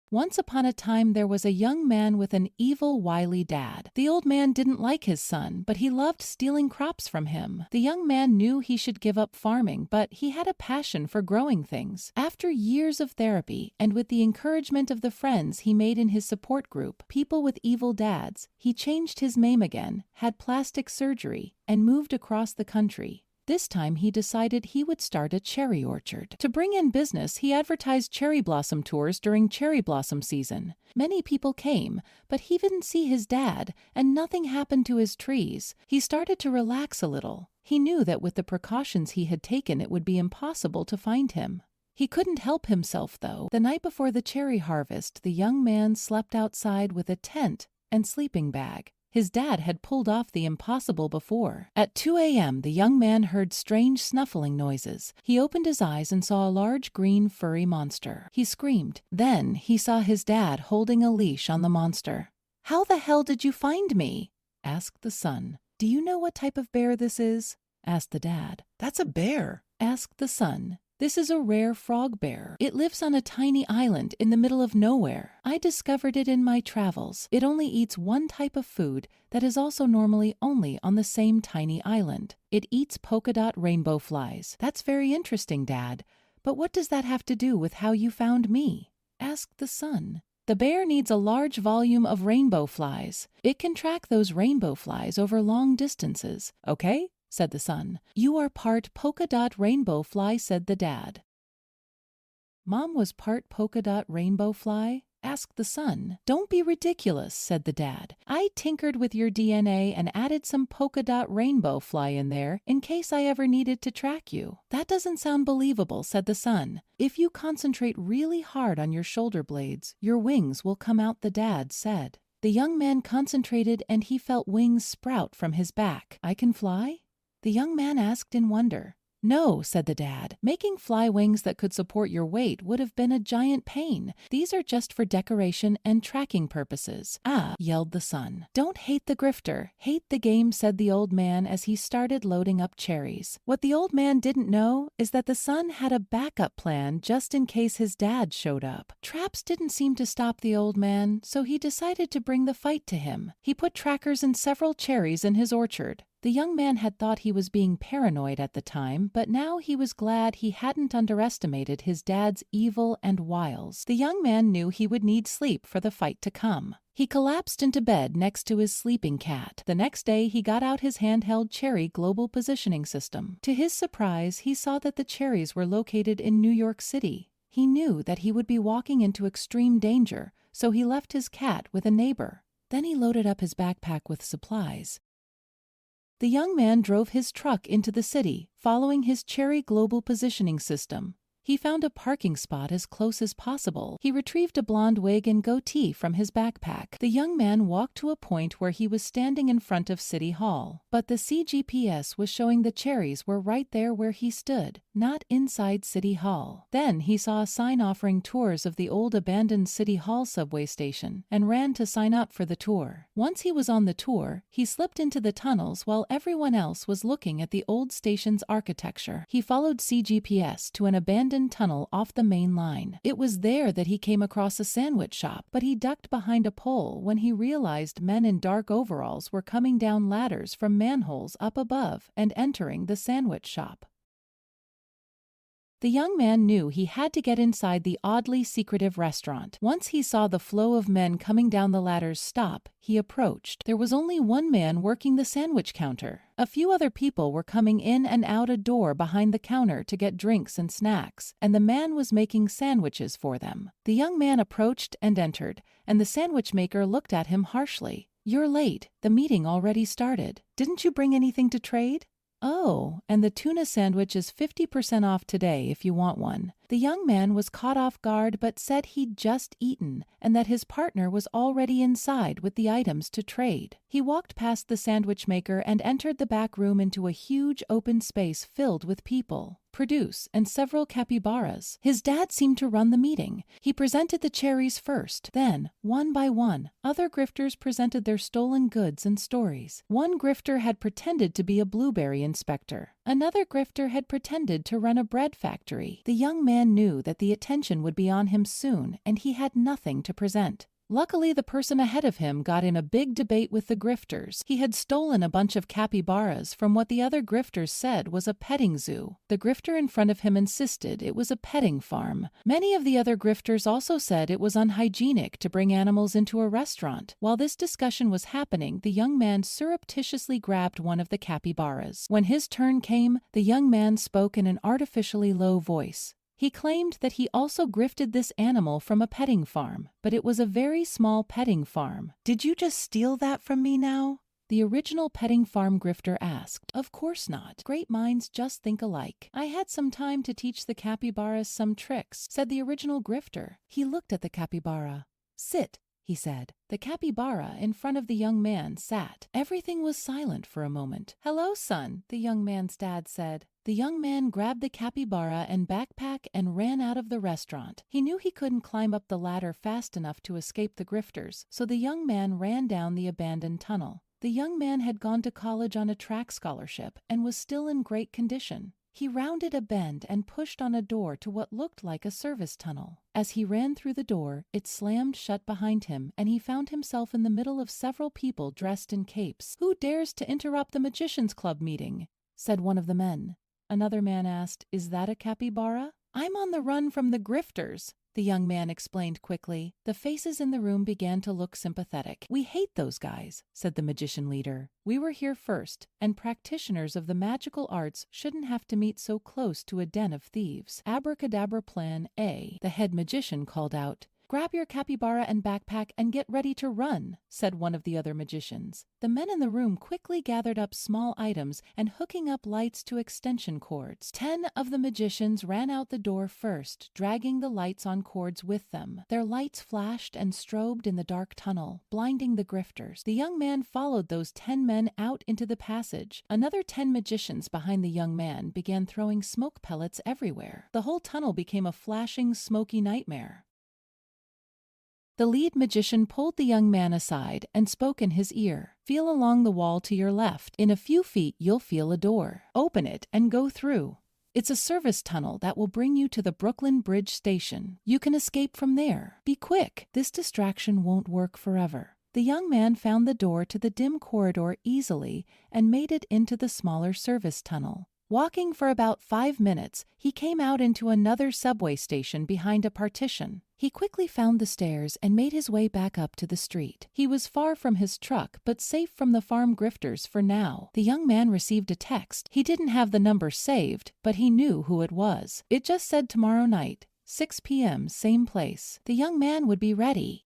Once upon a time there was a young man with an evil, wily dad. The old man didn't like his son, but he loved stealing crops from him. The young man knew he should give up farming, but he had a passion for growing things. After years of therapy, and with the encouragement of the friends he made in his support group, people with evil dads, he changed his name again, had plastic surgery, and moved across the country. This time he decided he would start a cherry orchard. To bring in business, he advertised cherry blossom tours during cherry blossom season. Many people came, but he didn't see his dad, and nothing happened to his trees. He started to relax a little. He knew that with the precautions he had taken, it would be impossible to find him. He couldn't help himself, though. The night before the cherry harvest, the young man slept outside with a tent and sleeping bag. His dad had pulled off the impossible before. At 2 a.m., the young man heard strange snuffling noises. He opened his eyes and saw a large green furry monster. He screamed. Then he saw his dad holding a leash on the monster. "How the hell did you find me?" asked the son. "Do you know what type of bear this is?" asked the dad. "That's a bear," asked the son. "This is a rare frog bear. It lives on a tiny island in the middle of nowhere. I discovered it in my travels. It only eats one type of food that is also normally only on the same tiny island. It eats polka dot rainbow flies." "That's very interesting, Dad. But what does that have to do with how you found me?" asked the son. "The bear needs a large volume of rainbow flies. It can track those rainbow flies over long distances. Okay?" said the son. "You are part polka dot rainbow fly," said the dad. "Mom was part polka dot rainbow fly?" asked the son. "Don't be ridiculous," said the dad. "I tinkered with your DNA and added some polka dot rainbow fly in there in case I ever needed to track you." "That doesn't sound believable," said the son. "If you concentrate really hard on your shoulder blades, your wings will come out," the dad said. The young man concentrated and he felt wings sprout from his back. "I can fly?" the young man asked in wonder. "No," said the dad. "Making fly wings that could support your weight would have been a giant pain. These are just for decoration and tracking purposes." "Ah," yelled the son. "Don't hate the grifter, hate the game," said the old man as he started loading up cherries. What the old man didn't know is that the son had a backup plan just in case his dad showed up. Traps didn't seem to stop the old man, so he decided to bring the fight to him. He put trackers in several cherries in his orchard. The young man had thought he was being paranoid at the time, but now he was glad he hadn't underestimated his dad's evil and wiles. The young man knew he would need sleep for the fight to come. He collapsed into bed next to his sleeping cat. The next day, he got out his handheld cherry global positioning system. To his surprise, he saw that the cherries were located in New York City. He knew that he would be walking into extreme danger, so he left his cat with a neighbor. Then he loaded up his backpack with supplies. The young man drove his truck into the city, following his cherry global positioning system. He found a parking spot as close as possible. He retrieved a blonde wig and goatee from his backpack. The young man walked to a point where he was standing in front of City Hall. But the CGPS was showing the cherries were right there where he stood, not inside City Hall. Then he saw a sign offering tours of the old abandoned City Hall subway station and ran to sign up for the tour. Once he was on the tour, he slipped into the tunnels while everyone else was looking at the old station's architecture. He followed CGPS to an abandoned tunnel off the main line. It was there that he came across a sandwich shop, but he ducked behind a pole when he realized men in dark overalls were coming down ladders from manholes up above and entering the sandwich shop. The young man knew he had to get inside the oddly secretive restaurant. Once he saw the flow of men coming down the ladders stop, he approached. There was only one man working the sandwich counter. A few other people were coming in and out a door behind the counter to get drinks and snacks, and the man was making sandwiches for them. The young man approached and entered, and the sandwich maker looked at him harshly. "You're late. The meeting already started. Didn't you bring anything to trade?" "Oh, and the tuna sandwich is 50% off today if you want one." The young man was caught off guard but said he'd just eaten and that his partner was already inside with the items to trade. He walked past the sandwich maker and entered the back room into a huge open space filled with people, produce, and several capybaras. His dad seemed to run the meeting. He presented the cherries first. Then, one by one, other grifters presented their stolen goods and stories. One grifter had pretended to be a blueberry inspector. Another grifter had pretended to run a bread factory. The young man knew that the attention would be on him soon, and he had nothing to present. Luckily, the person ahead of him got in a big debate with the grifters. He had stolen a bunch of capybaras from what the other grifters said was a petting zoo. The grifter in front of him insisted it was a petting farm. Many of the other grifters also said it was unhygienic to bring animals into a restaurant. While this discussion was happening, the young man surreptitiously grabbed one of the capybaras. When his turn came, the young man spoke in an artificially low voice. He claimed that he also grifted this animal from a petting farm, but it was a very small petting farm. "Did you just steal that from me now?" the original petting farm grifter asked. "Of course not. Great minds just think alike. I had some time to teach the capybaras some tricks," said the original grifter. He looked at the capybara. "Sit," he said. The capybara in front of the young man sat. Everything was silent for a moment. "Hello, son," the young man's dad said. The young man grabbed the capybara and backpack and ran out of the restaurant. He knew he couldn't climb up the ladder fast enough to escape the grifters, so the young man ran down the abandoned tunnel. The young man had gone to college on a track scholarship and was still in great condition. He rounded a bend and pushed on a door to what looked like a service tunnel. As he ran through the door, it slammed shut behind him, and he found himself in the middle of several people dressed in capes. "Who dares to interrupt the Magicians Club meeting?" said one of the men. Another man asked, "Is that a capybara?" "I'm on the run from the grifters," the young man explained quickly. The faces in the room began to look sympathetic. "We hate those guys," said the magician leader. "We were here first, and practitioners of the magical arts shouldn't have to meet so close to a den of thieves." "Abracadabra Plan A," the head magician called out. "Grab your capybara and backpack and get ready to run," said one of the other magicians. The men in the room quickly gathered up small items and hooking up lights to extension cords. 10 of the magicians ran out the door first, dragging the lights on cords with them. Their lights flashed and strobed in the dark tunnel, blinding the grifters. The young man followed those 10 men out into the passage. Another 10 magicians behind the young man began throwing smoke pellets everywhere. The whole tunnel became a flashing, smoky nightmare. The lead magician pulled the young man aside and spoke in his ear. "Feel along the wall to your left. In a few feet, you'll feel a door. Open it and go through. It's a service tunnel that will bring you to the Brooklyn Bridge station. You can escape from there. Be quick. This distraction won't work forever." The young man found the door to the dim corridor easily and made it into the smaller service tunnel. Walking for about 5 minutes, he came out into another subway station behind a partition. He quickly found the stairs and made his way back up to the street. He was far from his truck, but safe from the farm grifters for now. The young man received a text. He didn't have the number saved, but he knew who it was. It just said tomorrow night, 6 p.m., same place. The young man would be ready.